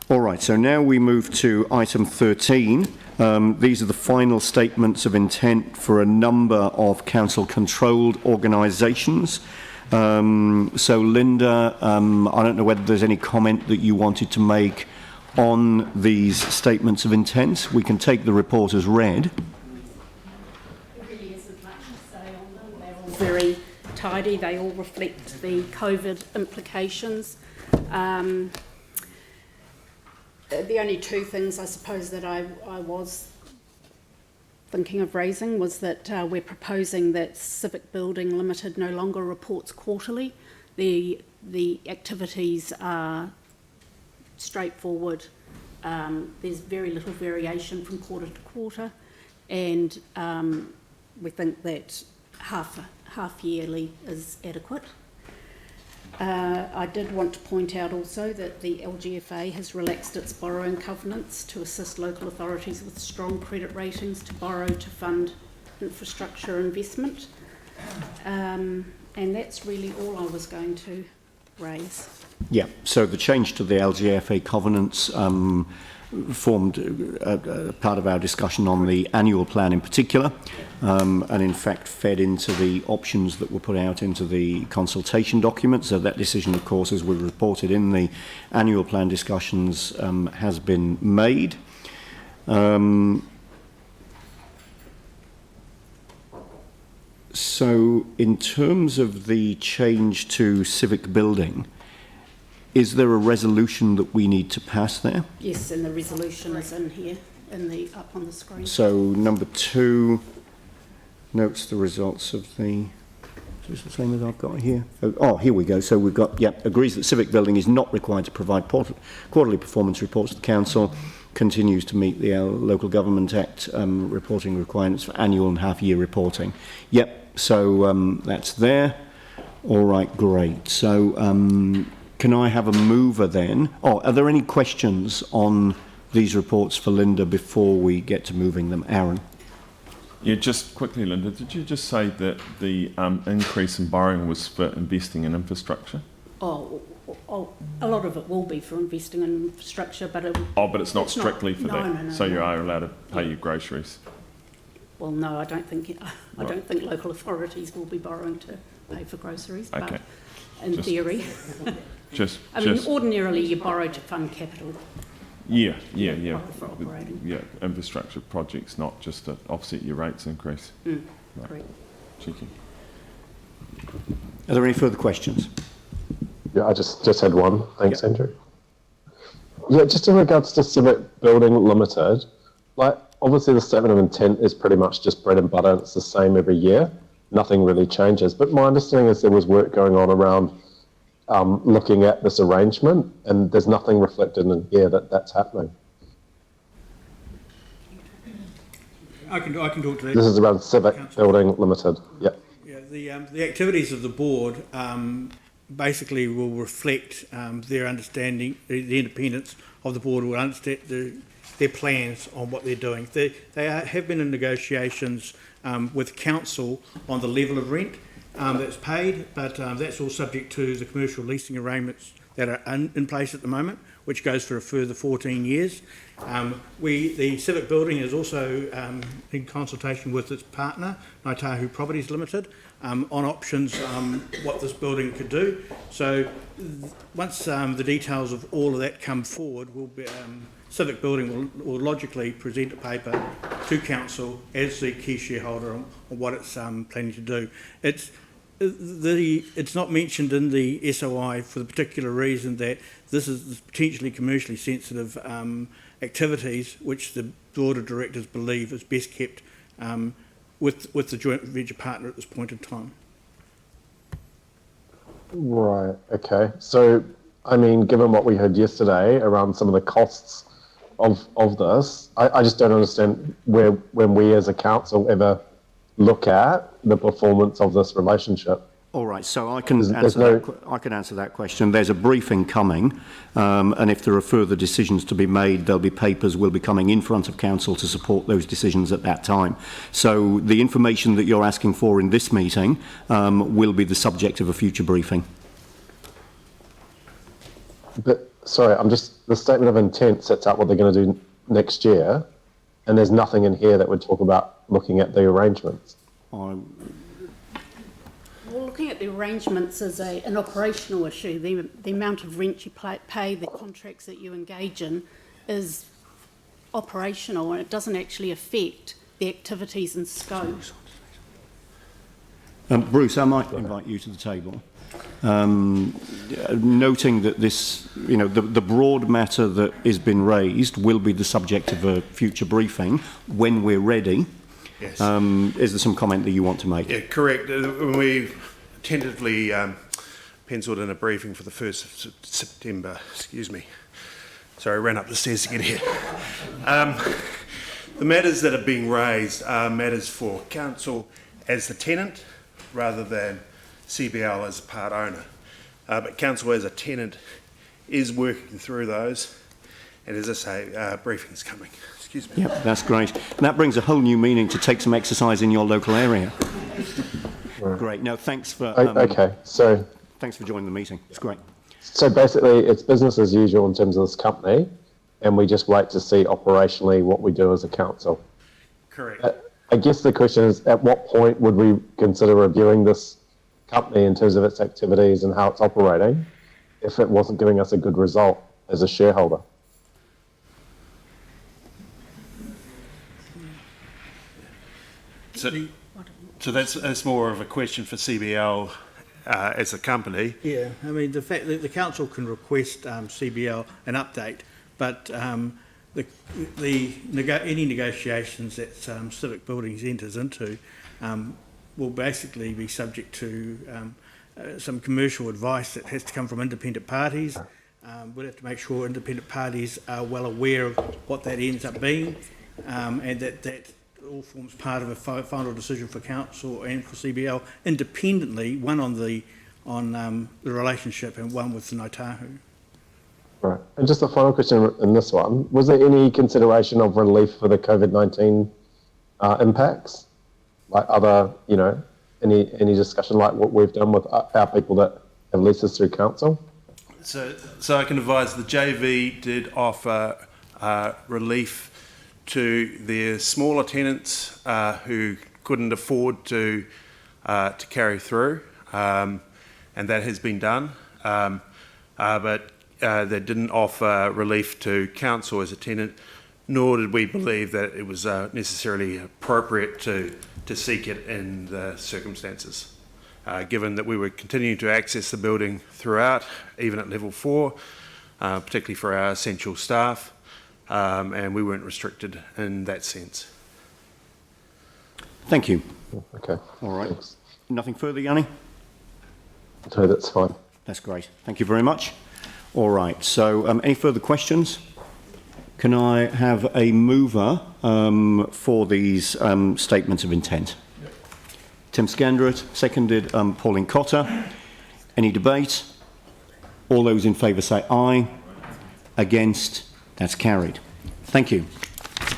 All right, so now we move to item 13. These are the final statements of intent for a number of council-controlled organisations. So, Linda, I don't know whether there's any comment that you wanted to make on these statements of intent. We can take the report as read. There really isn't much to say on them. They're all very tidy. They all reflect the COVID implications. The only two things, I suppose, that I was thinking of raising was that we're proposing that Civic Building Limited no longer reports quarterly. The activities are straightforward. There's very little variation from quarter to quarter, and we think that half yearly is adequate. I did want to point out also that the LGFA has relaxed its borrowing covenants to assist local authorities with strong credit ratings to borrow to fund infrastructure investment. And that's really all I was going to raise. Yeah, so the change to the LGFA covenants formed part of our discussion on the annual plan in particular, and in fact fed into the options that were put out into the consultation document. So that decision, of course, as we reported in the annual plan discussions, has been made. So in terms of the change to civic building, is there a resolution that we need to pass there? Yes, and the resolution is in here, up on the screen. So number 2 notes the results of the. Is this the same as I've got here? Oh, here we go. So we've got, agrees that civic building is not required to provide quarterly performance reports to the council, continues to meet the Local Government Act reporting requirements for annual and half-year reporting. So that's there. All right, great. So. Can I have a mover then? Are there any questions on these reports for Linda before we get to moving them? Aaron? Yeah, just quickly, Linda, did you just say that the increase in borrowing was for investing in infrastructure? Oh, a lot of it will be for investing in infrastructure, but but it's not strictly for that. No, so you are allowed to pay your groceries. Well, no, I don't think. I don't think local authorities will be borrowing to pay for groceries. Okay. But in theory. I mean, ordinarily you borrow to fund capital. Yeah. For operating. Yeah, infrastructure projects, not just to offset your rates increase. Right. Correct. Cheeky. Are there any further questions? Yeah, I just had one. Thanks, Andrew. Yeah, just in regards to Civic Building Limited, like obviously the statement of intent is pretty much just bread and butter. It's the same every year. Nothing really changes. But my understanding is there was work going on around looking at this arrangement, and there's nothing reflected in here that's happening. I can talk to that. This is around Civic Building Limited. Yep. Yeah. The activities of the board basically will reflect their understanding. The independence of the board will understand their plans on what they're doing. They have been in negotiations with council on the level of rent that's paid, but that's all subject to the commercial leasing arrangements that are in place at the moment, which goes for a further 14 years. The Civic Building is also in consultation with its partner, Naitahu Properties Limited, on options what this building could do. So once the details of all of that come forward, Civic Building will logically present a paper to council as the key shareholder on what it's planning to do. It's not mentioned in the SOI for the particular reason that this is potentially commercially sensitive activities, which the board of directors believe is best kept with the joint venture partner at this point in time. Right. Okay. So, I mean, given what we heard yesterday around some of the costs of this, I just don't understand when we as a council ever look at the performance of this relationship. All right, so I can answer that question. There's a briefing coming, and if there are further decisions to be made, there'll be papers will be coming in front of council to support those decisions at that time. So the information that you're asking for in this meeting will be the subject of a future briefing. But sorry, the statement of intent sets out what they're going to do next year, and there's nothing in here that would talk about looking at the arrangements. I Well, looking at the arrangements is an operational issue. The amount of rent you pay, the contracts that you engage in is operational, and it doesn't actually affect the activities and scope. Bruce, I might invite you to the table. Noting that this, the broad matter that has been raised will be the subject of a future briefing when we're ready. Yes. Is there some comment that you want to make? Yeah, correct. We tentatively penciled in a briefing for the 1st of September. Excuse me. Sorry, I ran up the stairs to get here. The matters that are being raised are matters for council as the tenant rather than CBL as a part owner. But council as a tenant is working through those. And as I say, briefing's coming. Excuse me. Yep, that's great. And that brings a whole new meaning to take some exercise in your local area. Right. Great. No, thanks for Okay, so thanks for joining the meeting. It's great. so basically it's business as usual in terms of this company, and we just wait to see operationally what we do as a council. Correct. I guess the question is, at what point would we consider reviewing this company in terms of its activities and how it's operating if it wasn't giving us a good result as a shareholder? So that's more of a question for CBL as a company. Yeah, I mean, the fact that the council can request CBL an update, but any negotiations that Civic Buildings enters into will basically be subject to some commercial advice that has to come from independent parties. We'll have to make sure independent parties are well aware of what that ends up being, and that all forms part of a final decision for council and for CBL independently, one on the relationship and one with Ngāi Tahu. Right. And just a final question in this one, was there any consideration of relief for the COVID-19 impacts? Like other, any discussion like what we've done with our people that have leases through council? So I can advise the JV did offer relief to their smaller tenants who couldn't afford to carry through, and that has been done. But they didn't offer relief to council as a tenant, nor did we believe that it was necessarily appropriate to seek it in the circumstances. Given that we were continuing to access the building throughout, even at level 4, particularly for our essential staff, and we weren't restricted in that sense. Thank you. Okay. All right. Thanks. Nothing further, Yanni? No, that's fine. That's great. Thank you very much. All right. So any further questions? Can I have a mover for these statements of intent? Yep. Tim Scanderett, seconded Pauline Cotter. Any debate? All those in favour say aye. Against? That's carried. Thank you.